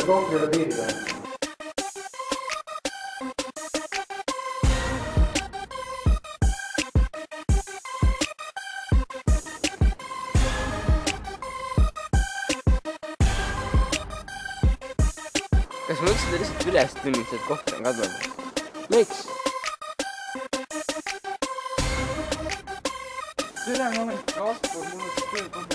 see kohv ei ole piiri peal. Kas ma võiksin lihtsalt üles tunnistada, et koht on kadunud? Miks? Tere, ma olen Kaspar, mul on töökogu.